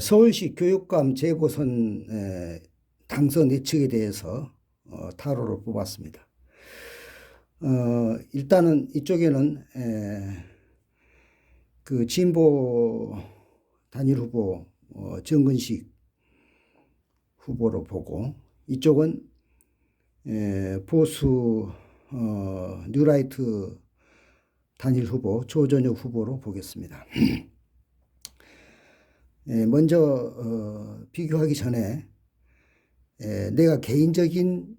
서울시 교육감 재보선 당선 예측에 대해서 타로를 뽑았습니다. 일단은 이쪽에는 그 진보 단일 후보 정근식 후보로 보고, 이쪽은 보수 뉴라이트 단일 후보 조전혁 후보로 보겠습니다. 먼저 비교하기 전에 내가 개인적인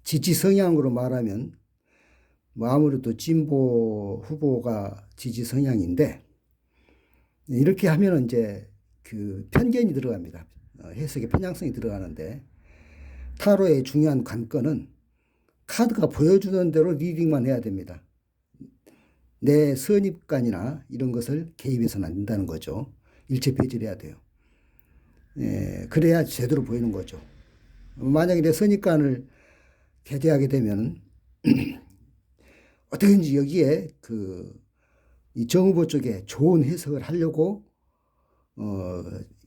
지지 성향으로 말하면 아무래도 진보 후보가 지지 성향인데, 이렇게 하면 이제 그 편견이 들어갑니다. 해석의 편향성이 들어가는데, 타로의 중요한 관건은 카드가 보여주는 대로 리딩만 해야 됩니다. 내 선입관이나 이런 것을 개입해서는 안 된다는 거죠. 일체 배제를 해야 돼요. 그래야 제대로 보이는 거죠. 만약에 내 선입관을 개재하게 되면 어떻게든지 여기에 이 정후보 쪽에 좋은 해석을 하려고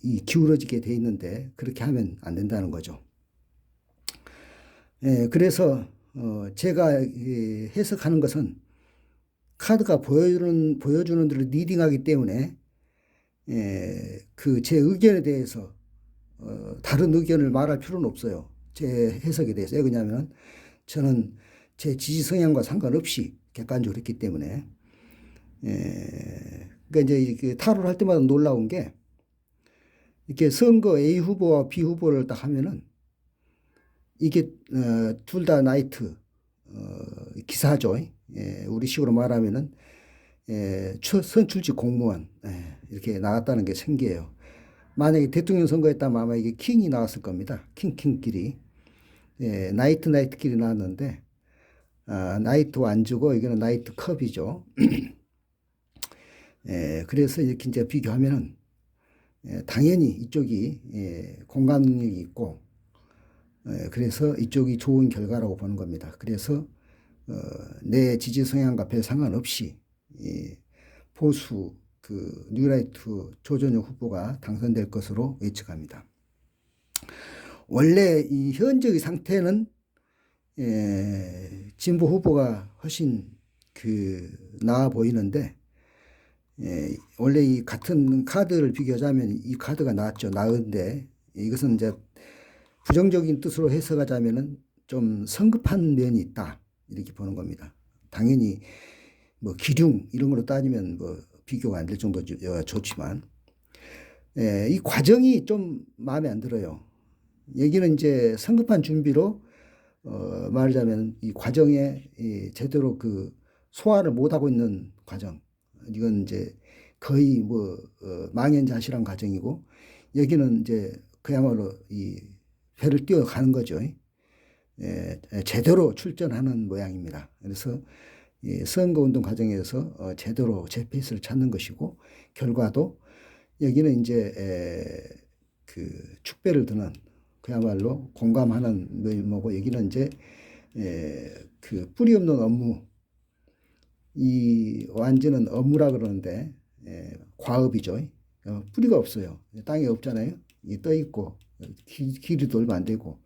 이 기울어지게 돼 있는데, 그렇게 하면 안 된다는 거죠. 그래서 제가 해석하는 것은 카드가 보여주는 대로 리딩하기 때문에 그 제 의견에 대해서 다른 의견을 말할 필요는 없어요. 제 해석에 대해서. 왜냐하면 저는 제 지지 성향과 상관없이 객관적으로 했기 때문에. 그러니까 이제 타로를 할 때마다 놀라운 게, 이렇게 선거 A 후보와 B 후보를 딱 하면은 이게 둘 다 나이트 기사죠. 우리 식으로 말하면은 선출직 공무원 이렇게 나왔다는 게 생기해요. 만약에 대통령 선거였다면 아마 이게 킹이 나왔을 겁니다. 킹끼리. 나이트끼리 나왔는데, 나이트 안 주고 이거는 나이트 컵이죠. 그래서 이렇게 이제 비교하면은 당연히 이쪽이 공감 능력이 있고, 그래서 이쪽이 좋은 결과라고 보는 겁니다. 그래서 내 지지 성향과 별 상관없이 보수 뉴라이트 조전혁 후보가 당선될 것으로 예측합니다. 원래 이 현재의 상태는 진보 후보가 훨씬 나아 보이는데, 원래 이 같은 카드를 비교하자면 이 카드가 나은데, 이것은 이제 부정적인 뜻으로 해석하자면은 좀 성급한 면이 있다, 이렇게 보는 겁니다. 당연히 뭐 기륭 이런 걸로 따지면 뭐 비교가 안 될 정도 좋지만, 이 과정이 좀 마음에 안 들어요. 여기는 이제 성급한 준비로 말하자면 이 과정에 제대로 소화를 못하고 있는 과정. 이건 이제 거의 뭐 망연자실한 과정이고, 여기는 이제 그야말로 이 회를 뛰어가는 거죠. 제대로 출전하는 모양입니다. 그래서 선거운동 과정에서 제대로 제 페이스를 찾는 것이고, 결과도 여기는 이제 축배를 드는, 그야말로 공감하는 면모고, 여기는 이제 뿌리 없는 업무, 이 완전한 업무라 그러는데 과업이죠. 뿌리가 없어요. 땅이 없잖아요. 이게 떠 있고 길이 돌면 안 되고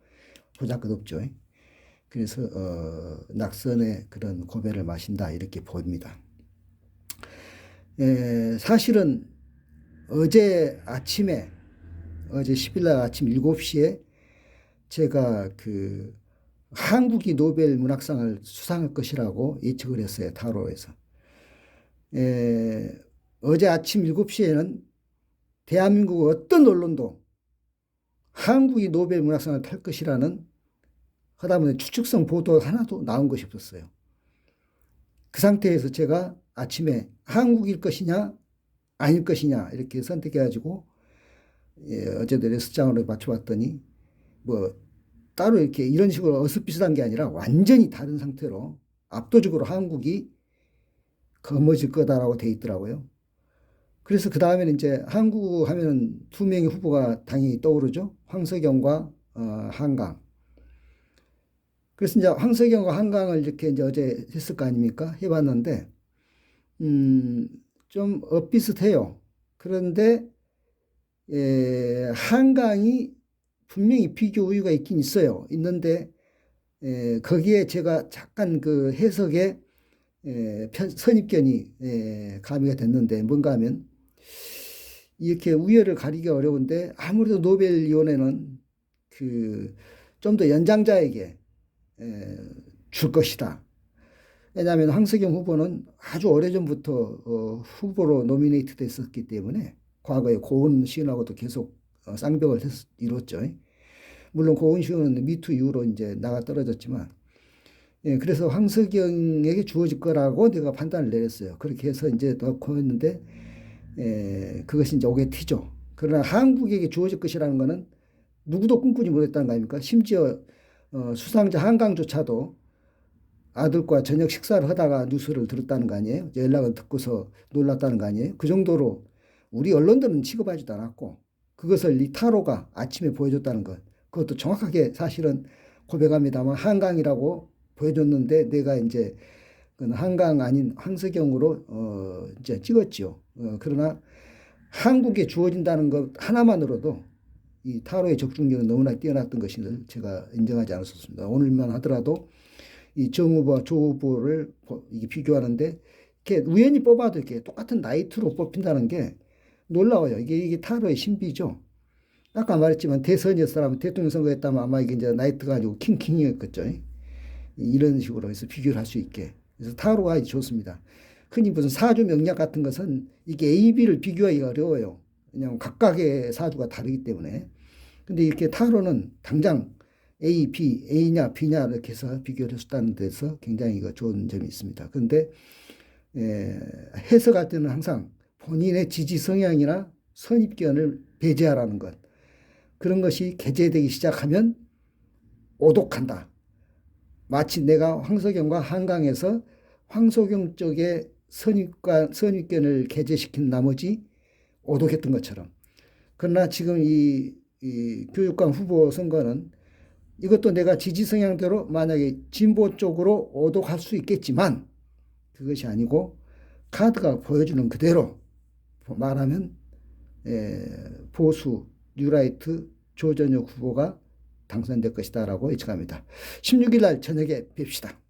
보잘것 없죠. 그래서 낙선의 그런 고배를 마신다, 이렇게 봅니다. 사실은 어제 10일날 아침 7시에 제가 한국이 노벨 문학상을 수상할 것이라고 예측을 했어요, 타로에서. 어제 아침 7시에는 대한민국 어떤 언론도 한국이 노벨 문학상을 탈 것이라는 하다못해 추측성 보도 하나도 나온 것이 없었어요. 그 상태에서 제가 아침에 한국일 것이냐 아닐 것이냐 이렇게 선택해가지고 어제도 레스장으로 맞춰봤더니 뭐 따로 이렇게 이런 식으로 어슷비슷한 게 아니라 완전히 다른 상태로 압도적으로 한국이 거머쥘 거다라고 돼 있더라고요. 그래서 그 다음에는 이제 한국 하면 두 명의 후보가 당연히 떠오르죠. 황석영과 한강. 그래서 이제 황석영과 한강을 이렇게 이제 어제 했을 거 아닙니까? 해봤는데, 좀 엇비슷해요. 그런데 한강이 분명히 비교 우위가 있긴 있어요. 있는데 거기에 제가 잠깐 그 해석에 선입견이 가미가 됐는데 뭔가 하면 이렇게 우열을 가리기 어려운데 아무래도 노벨위원회는 그 좀 더 연장자에게 줄 것이다. 왜냐하면 황석영 후보는 아주 오래전부터 후보로 노미네이트 됐었기 때문에 과거에 고은 시인하고도 계속 쌍벽을 이뤘죠. 물론 고은 시인은 미투 이후로 이제 나가 떨어졌지만, 그래서 황석영에게 주어질 거라고 내가 판단을 내렸어요. 그렇게 해서 이제 넣고 했는데, 그것이 이제 오게티죠. 그러나 한국에게 주어질 것이라는 거는 누구도 꿈꾸지 못했다는 거 아닙니까? 심지어 수상자 한강조차도 아들과 저녁 식사를 하다가 뉴스를 들었다는 거 아니에요? 연락을 듣고서 놀랐다는 거 아니에요? 그 정도로 우리 언론들은 취급하지도 않았고 그것을 이 타로가 아침에 보여줬다는 것, 그것도 정확하게 사실은 고백합니다만 한강이라고 보여줬는데 내가 이제 한강 아닌 황석영으로 이제 찍었지요. 그러나 한국에 주어진다는 것 하나만으로도 이 타로의 적중력은 너무나 뛰어났던 것을 제가 인정하지 않았었습니다. 오늘만 하더라도 이 정 후보와 조 후보를 이게 비교하는데 이렇게 우연히 뽑아도 이렇게 똑같은 나이트로 뽑힌다는 게 놀라워요. 이게 타로의 신비죠. 아까 말했지만 대선이었으면 대통령 선거했다면 아마 이게 이제 나이트가 아니고 킹이었겠죠. 이런 식으로 해서 비교를 할 수 있게. 그래서 타로가 좋습니다. 흔히 무슨 사주 명략 같은 것은 이게 A, B를 비교하기가 어려워요. 왜냐하면 각각의 사주가 다르기 때문에. 근데 이렇게 타로는 당장 A, B, A냐, B냐 이렇게 해서 비교를 했다는 데서 굉장히 좋은 점이 있습니다. 그런데 해석할 때는 항상 본인의 지지 성향이나 선입견을 배제하라는 것. 그런 것이 개재되기 시작하면 오독한다. 마치 내가 황석영과 한강에서 황석영 쪽의 선입견을 개재시킨 나머지 오독했던 것처럼. 그러나 지금 이 교육감 후보 선거는 이것도 내가 지지 성향대로 만약에 진보 쪽으로 오독할 수 있겠지만 그것이 아니고 카드가 보여주는 그대로 말하면 보수 뉴라이트 조전혁 후보가 당선될 것이다라고 예측합니다. 16일 날 저녁에 뵙시다.